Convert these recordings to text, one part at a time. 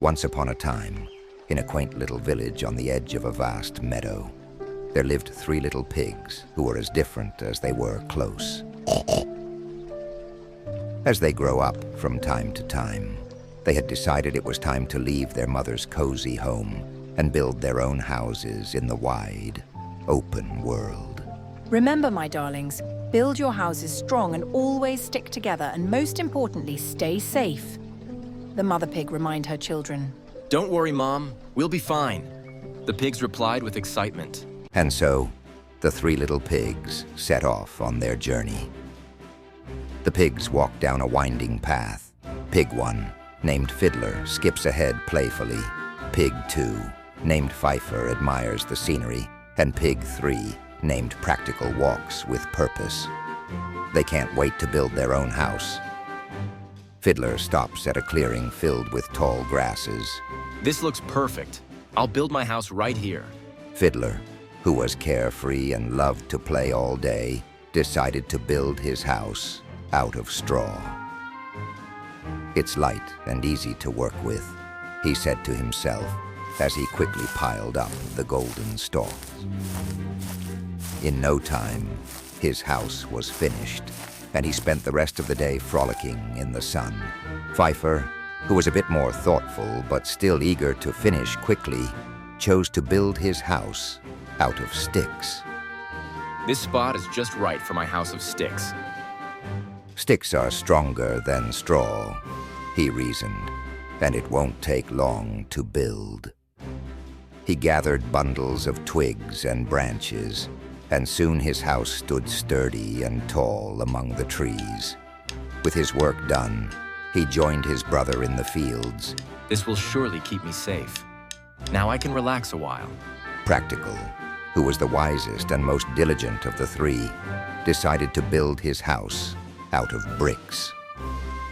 Once upon a time, in a quaint little village on the edge of a vast meadow, there lived 3 little pigs who were as different as they were close. As they grow up from time to time, they had decided it was time to leave their mother's cozy home and build their own houses in the wide, open world. Remember, my darlings, build your houses strong and always stick together, and most importantly, stay safe. The mother pig reminded her children. Don't worry, Mom. We'll be fine. The pigs replied with excitement. And so, the 3 little pigs set off on their journey. The pigs walk down a winding path. Pig 1, named Fiddler, skips ahead playfully. Pig 2, named Fifer, admires the scenery. And Pig 3, named Practical, walks with purpose. They can't wait to build their own house. Fiddler stops at a clearing filled with tall grasses. This looks perfect. I'll build my house right here. Fiddler, who was carefree and loved to play all day, decided to build his house out of straw. It's light and easy to work with, he said to himself as he quickly piled up the golden stalks. In no time, his house was finished, and he spent the rest of the day frolicking in the sun. Fifer, who was a bit more thoughtful but still eager to finish quickly, chose to build his house out of sticks. This spot is just right for my house of sticks. Sticks are stronger than straw, he reasoned, and it won't take long to build. He gathered bundles of twigs and branches, and soon his house stood sturdy and tall among the trees. With his work done, he joined his brother in the fields. This will surely keep me safe. Now I can relax a while. Practical, who was the wisest and most diligent of the 3, decided to build his house out of bricks.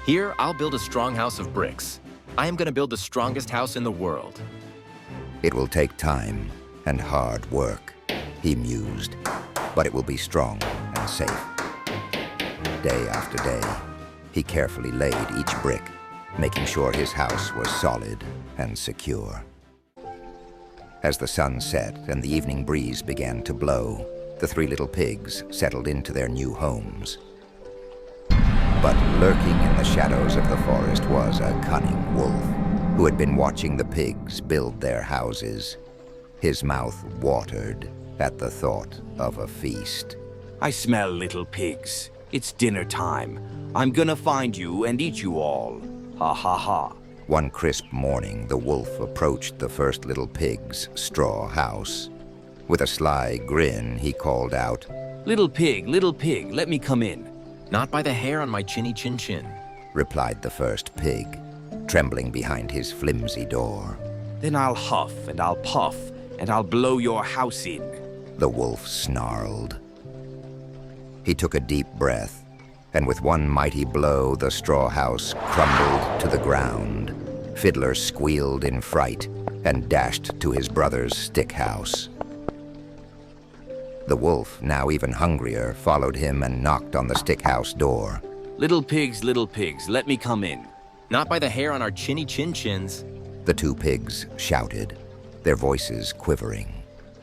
Here, I'll build a strong house of bricks. I am going to build the strongest house in the world. It will take time and hard work, he mused, but it will be strong and safe. Day after day, he carefully laid each brick, making sure his house was solid and secure. As the sun set and the evening breeze began to blow, the 3 little pigs settled into their new homes. But lurking in the shadows of the forest was a cunning wolf who had been watching the pigs build their houses. His mouth watered at the thought of a feast. I smell little pigs. It's dinner time. I'm gonna find you and eat you all. Ha ha ha. One crisp morning, the wolf approached the first little pig's straw house. With a sly grin, he called out, Little pig, let me come in. Not by the hair on my chinny chin chin, replied the first pig, trembling behind his flimsy door. Then I'll huff and I'll puff and I'll blow your house in. The wolf snarled. He took a deep breath, and with one mighty blow, the straw house crumbled to the ground. Fiddler squealed in fright and dashed to his brother's stick house. The wolf, now even hungrier, followed him and knocked on the stick house door. Little pigs, let me come in. Not by the hair on our chinny chin chins, the 2 pigs shouted, their voices quivering.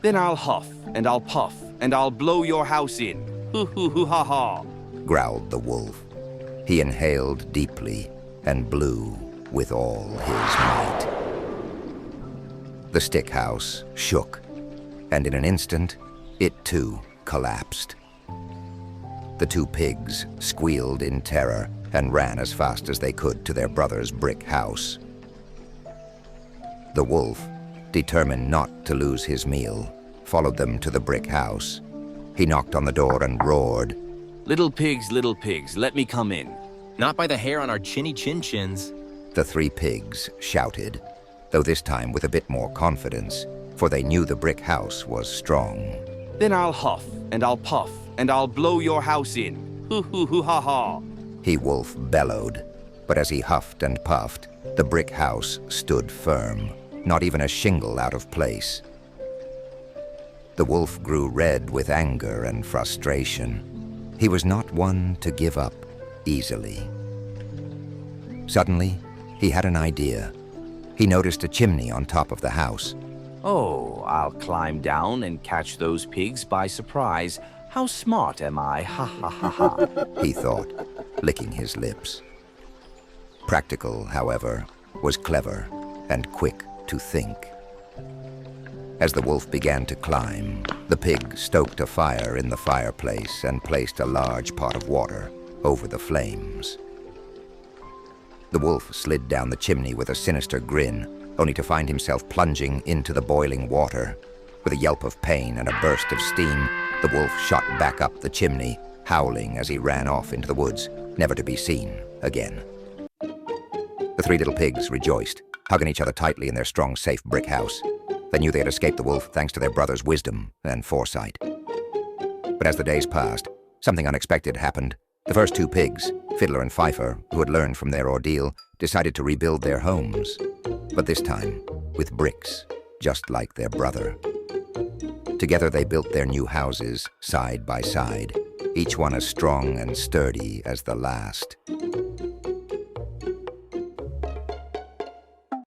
Then I'll huff and I'll puff and I'll blow your house in. Hoo hoo hoo ha ha, growled the wolf. He inhaled deeply and blew with all his might. The stick house shook, and in an instant, it too collapsed. The 2 pigs squealed in terror and ran as fast as they could to their brother's brick house. The wolf, determined not to lose his meal, followed them to the brick house. He knocked on the door and roared, Little pigs, let me come in. Not by the hair on our chinny chin chins, the 3 pigs shouted, though this time with a bit more confidence, for they knew the brick house was strong. Then I'll huff and I'll puff and I'll blow your house in. Hoo hoo hoo ha ha, he wolf bellowed, but as he huffed and puffed, the brick house stood firm, not even a shingle out of place. The wolf grew red with anger and frustration. He was not one to give up easily. Suddenly, he had an idea. he noticed a chimney on top of the house. Oh, I'll climb down and catch those pigs by surprise. How smart am I? Ha ha ha ha. He thought, licking his lips. Practical, however, was clever and quick to think. As the wolf began to climb, the pig stoked a fire in the fireplace and placed a large pot of water over the flames. The wolf slid down the chimney with a sinister grin, only to find himself plunging into the boiling water. With a yelp of pain and a burst of steam, the wolf shot back up the chimney, howling as he ran off into the woods, never to be seen again. The three little pigs rejoiced, hugging each other tightly in their strong, safe brick house. They knew they had escaped the wolf thanks to their brother's wisdom and foresight. But as the days passed, something unexpected happened. The first two pigs, Fiddler and Fifer, who had learned from their ordeal, decided to rebuild their homes. But this time, with bricks, just like their brother. Together they built their new houses, side by side, each one as strong and sturdy as the last.